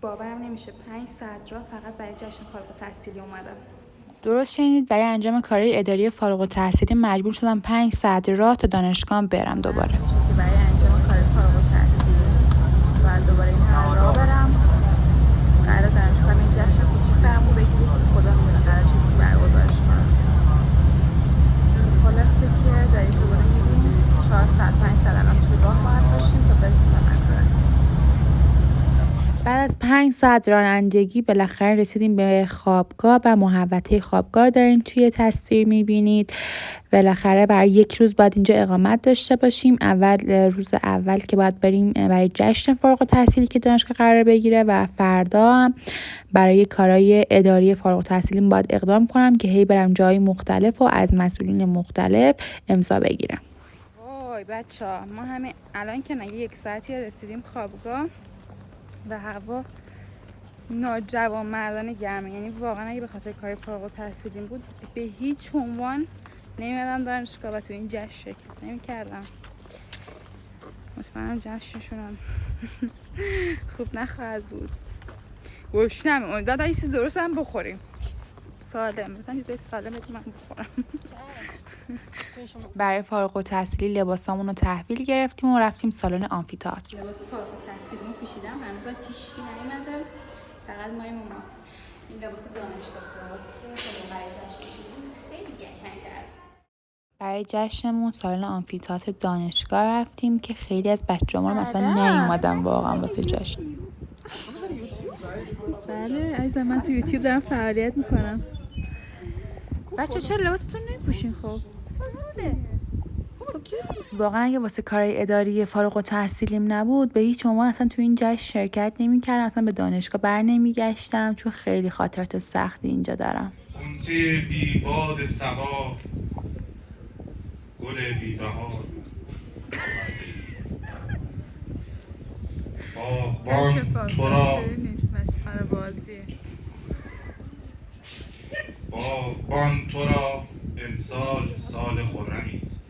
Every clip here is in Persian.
باورم نمیشه 5 ساعت راه فقط برای جشن فارغ التحصیلی اومدم. درست شنیدید، برای انجام کارهای اداری فارغ التحصیلی مجبور شدم 5 ساعت راه تا دانشگاه برم دوباره. که برای انجام کار فارغ التحصیلی بعد دوباره این راه برم. قرار دانشگاه این جشن کوچیک برامو بگیرید که خدا میدونه قرار چجوری برگزارش کنم. خلاصه که داریم دوباره میریم 4 ساعت 5 ساعت الان تو راه باید باشیم تا برسیم به مقصد. بعد از 5 ساعت رانندگی بالاخره رسیدیم به خوابگاه و محوطه خوابگاه دارین توی تصویر میبینید. بالاخره برای 1 روز باید اینجا اقامت داشته باشیم. روز اول که باید بریم برای جشن فارغ التحصیلی که دانشگاه قرار بگیره و فردا هم برای کارهای اداری فارغ التحصیلی باید اقدام کنم که هی برم جای مختلف و از مسئولین مختلف امضا بگیرم. وای بچه‌ها، ما همین الان که نگه 1 ساعتی رسیدیم خوابگاه و هوا ناجوانمردانه گرمه. یعنی واقعا اگه به خاطر کار فارغ التحصیلی بود به هیچ عنوان نمیادم دانشگاه و تو این جشن شرکت نمی‌کردم. مطمئنم جشنشونم خوب نخواهد بود. گشنمه، امیدوارم یه چیز درست هم بخوریم، سالم، مثلا چیزای سالم بهتون من بخورم. برای فارغ التحصیلی لباسامون رو تحویل گرفتیم و رفتیم سالن آمفی‌تئاتر. لباس فارغ التحصیلیمو پوشیدم، هنوزم پیشکی نیومده، فقط مای مونا. این لباس دانشگاه است که برای جشن پوشیدیم، خیلی قشنگ‌تره. برای جشنمون سالن آمفی‌تئاتر دانشگاه رفتیم که خیلی از بچه‌ها مثلا نیومدن واقعا واسه جشن. بله عزیزم، من تو یوتیوب دارم فعالیت میکنم. بچه چرا لباستون نمیپوشین؟ خب واقعا اگه واسه کارهای اداری فارغ التحصیلیم نبود به هیچ عنوان اصلا تو این جشن شرکت نمی‌کردم، اصلا به دانشگاه برنمیگشتم، چون خیلی خاطرات سختی اینجا دارم. غنچه بی باد صبا، گل بی بهار، باغبان تو را باغبان تو را امسال سال خرمی است.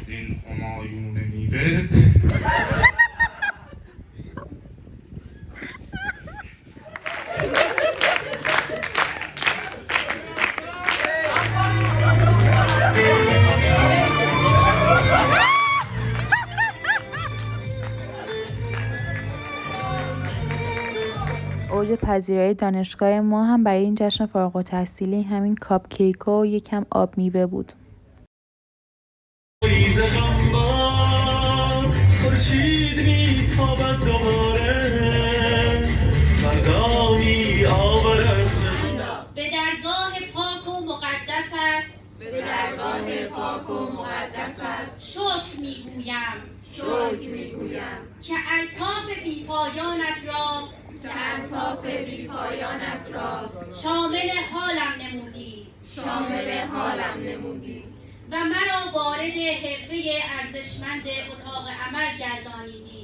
زین همایون میوه اوج پذیرایی دانشگاه ما هم برای این جشن فارغ التحصیلی همین کاپ کیک و یکم آب میوه بود. خورشید میتابد دوباره، فردایی آورد به درگاه پاک و مقدست، به درگاه پاک و مقدست شکر میگویم که الطاف بی پایانت را شامل حالم نمودی و مرا وارد حرفه ارزشمند اتاق عمل گردانیدی.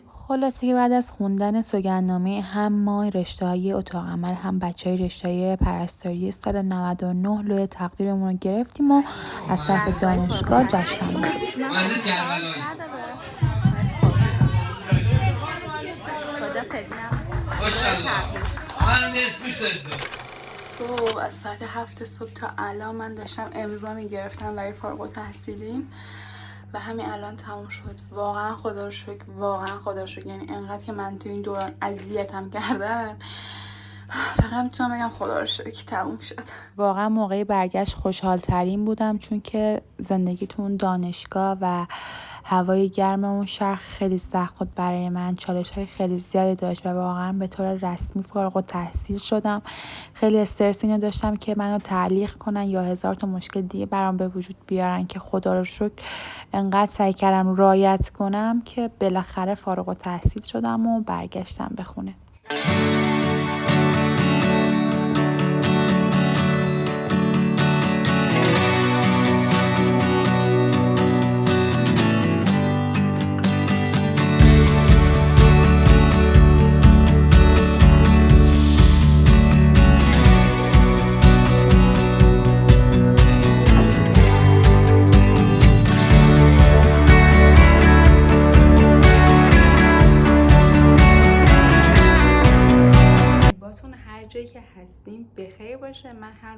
خلاصه که بعد از خوندن سوگندنامه هم ما رشته‌های اتاق عمل هم بچه‌های رشته پرستاری سال 99 لوح تقدیرمون رو گرفتیم و از طرف دانشگاه جشن شد. مهندس کربلایی ماشاءالله مهندس دوست صبح از ساعت 7 صبح تا الان من داشتم امضا میگرفتم برای فارغ التحصیلیم و همین الان تموم شد. واقعا خدا رو شکر، یعنی انقدر که من تو این دوران اذیتم کردن، فقط میتونم بگم خدا رو شکر تموم شد. واقعا موقع برگشت خوشحال ترین بودم، چون که زندگی تو اون دانشگاه و هوای گرم اون شهر خیلی سخت بود برای من، چالش‌های خیلی زیادی داشت و واقعا به طور رسمی فارغ التحصیل شدم. خیلی استرس اینو داشتم که منو تعلیق کنن یا 1000 تا مشکل دیگه برام به وجود بیارن، که خدا رو شکر انقدر سعی کردم رعایت کنم که بالاخره فارغ التحصیل شدم و برگشتم به خونه.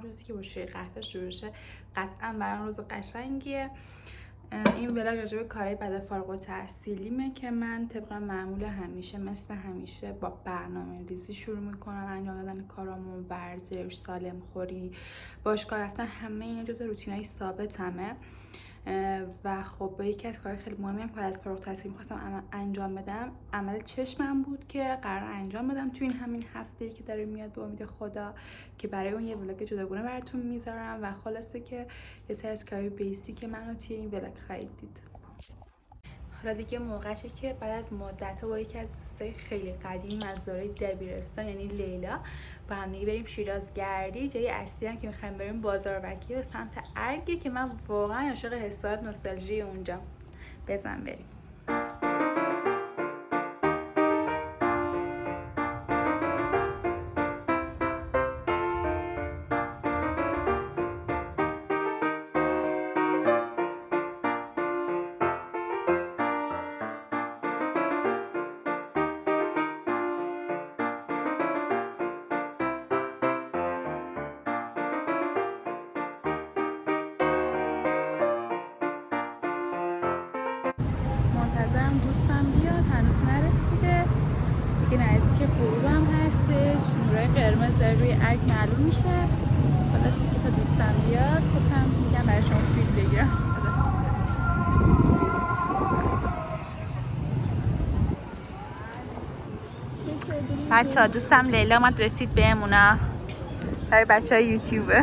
روزی که با شوی قهوه شروع شه قطعا برام روز قشنگیه. این ولاگ راجع به کارهای بعد از فارغ التحصیلیمه که من طبق معمول همیشه مثل همیشه با برنامه‌ریزی شروع میکنم انجام دادن کارامون، ورزش، سالم خوری، باشگاه رفتن، همه اینا جزو روتینای ثابتمه. و خب به یکی از کارهای خیلی مهمی هم که از فارغ التحصیلی می‌خواستم انجام بدم عمل چشمم بود که قرار انجام بدم تو این همین هفته‌ای که داره میاد به امید خدا، که برای اون یه ولاگ جداگونه براتون میذارم و خلاصه که یه سری از کارهای بیسیک منو توی این ولاگ خواهید دید. حالا دیگه موقعشه که بعد از مدت با یکی از دوستای خیلی قدیم از دوره دبیرستان یعنی لیلا با هم دیگه بریم شیرازگردی. جای اصلی هم که می‌خوایم بریم بازاربکی به سمت ارگه که من واقعا عاشق حسات نوستالژی اونجا. بزن بریم. منتظرم دوستم بیاد، هنوز نرسیده دیگه. نزدیک غروب هم هستش، نورای قرمز روی ارگ معلوم میشه. خلاص دیگه تا دوستم بیاد گفتم میگم برای شما فیلم بگیرم. بچه ها دوستم لیلا اومد رسید بهمونا برای بچه های یوتیوبه.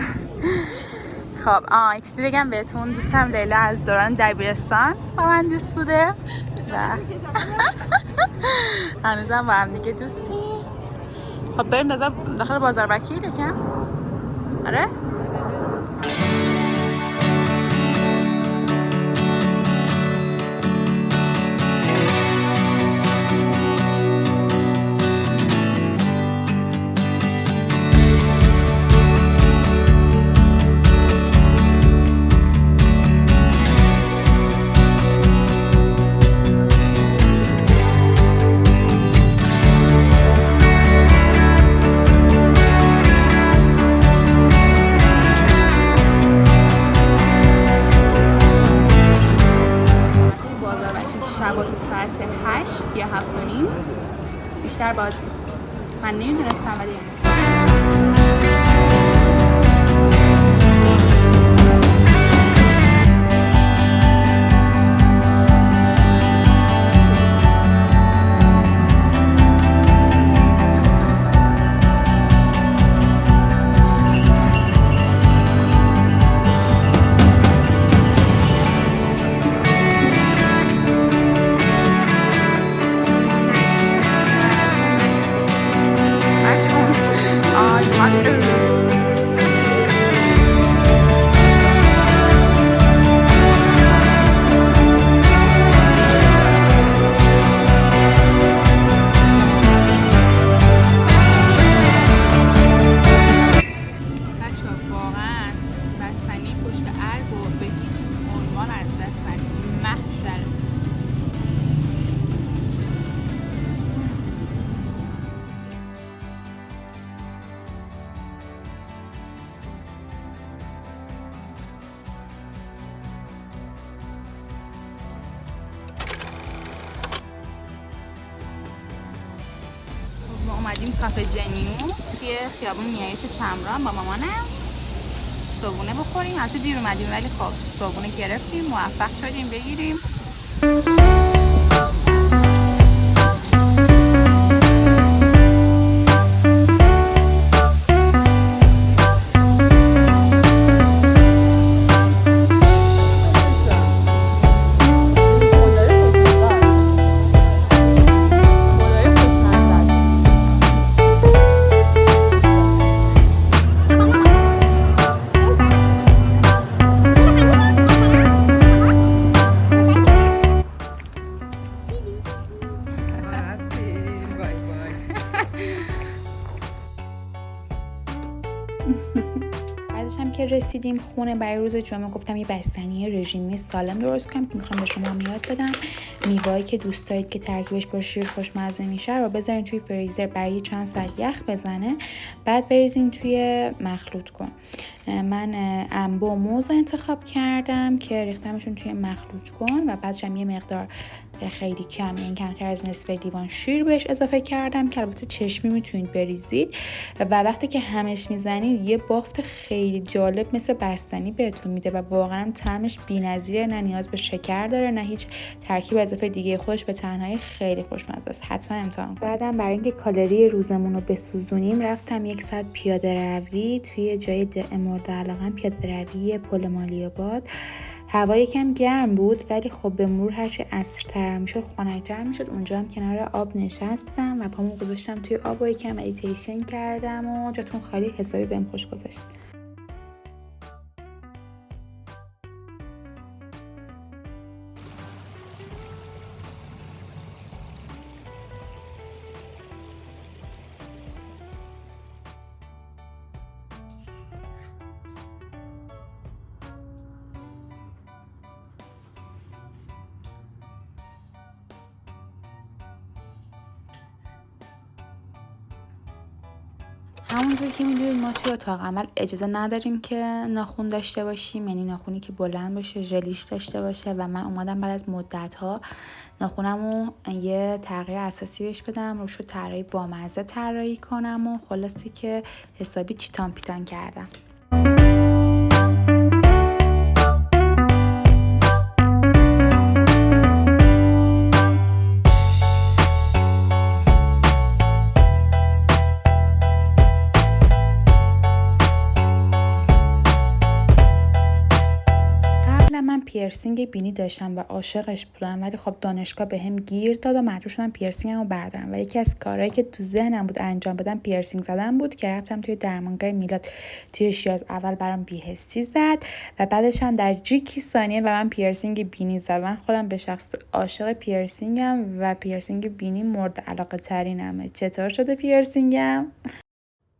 خب یه چیزی بگم بهتون، دوستم لیلا از دوران دبیرستان با من دوست بوده و هنوزم با هم دیگه دوستیم. خب بریم داخل بازاربکی یکم. آره یا 7:30 بیشتر باز نیست. من نمیدونستم ولی اومدیم کافه جنیوس توی خیابون نیایش چمران با مامانم صبحونه بخوریم. البته دیر اومدیم ولی خب صبحونه گرفتیم، موفق شدیم بگیریم. رسیدیم خونه برای روز جمعه گفتم یه بستنی رژیمی سالم درست کنم که میخوام به شما یاد بدم. میوه‌ای که دوست دارید که ترکیبش با شیر خوشمزه میشه رو بذارین توی فریزر برای چند ساعت یخ بزنه، بعد بریزین توی مخلوط کن. من انبه و موز انتخاب کردم که ریختمشون توی مخلوط کن و بعدش یه مقدار خیلی کم، یعنی کمتر از نصف لیوان شیر بهش اضافه کردم که البته چشمی میتونید بریزید و وقتی که همش میزنید یه بافت خیلی جالب مثل بستنی بهتون میده و واقعا طعمش بی‌نظیره، نه نیاز به شکر داره نه هیچ ترکیب اضافه دیگه، خودش به تنهایی خیلی خوشمزه است. حتما امتحان کنید. بعدم برای اینکه کالری روزمون رو بسوزونیم رفتم 1 ساعت پیاده روی توی جای مورد علاقه‌ام، پیاده روی پل مالی‌آباد. هوا یکم گرم بود ولی خب به مرور هرچی عصرتر میشد خنک‌تر میشد. اونجا هم کنار آب نشستم و پامو گذاشتم توی آب و یکم مدیتیشن کردم و جاتون خالی، حسابی بهم خوش گذشت. همونطور که میدونید ما توی اتاق عمل اجازه نداریم که ناخون داشته باشیم، یعنی ناخونی که بلند باشه، ژلیش داشته باشه و من اومدم بعد از مدت‌ها ناخونمو یه تغییر اساسی بهش بدم، روشو طراحی بامزه طراحی کنم و خلاصه که حسابی چیتان پیتان کردم. پیرسینگ بینی داشتم و عاشقش بودم ولی خب دانشگاه بهم گیر داد و مجبور شدم پیرسینگمو بردارم و یکی از کارهایی که تو ذهنم بود انجام بدم پیرسینگ زدن بود که رفتم توی درمانگاه میلاد توی شیراز. اول برام بی‌حسی زد و بعدش هم در جیکی ثانیه و من پیرسینگ بینی زد. من خودم به شخص عاشق پیرسینگم و پیرسینگ بینی مورد علاقه ترینمه. چطور شده پیرسینگم؟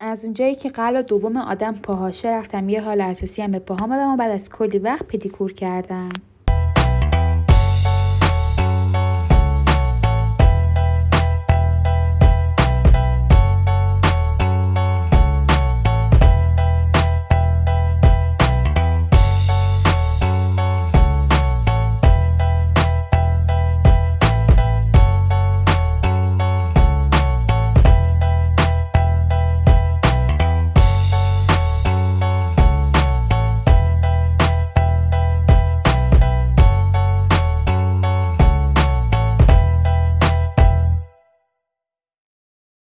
از اونجایی که قلب دوم آدم پاهاشه رفتم یه حال اساسی هم به پاهام دادم و بعد از کلی وقت پدیکور کردم.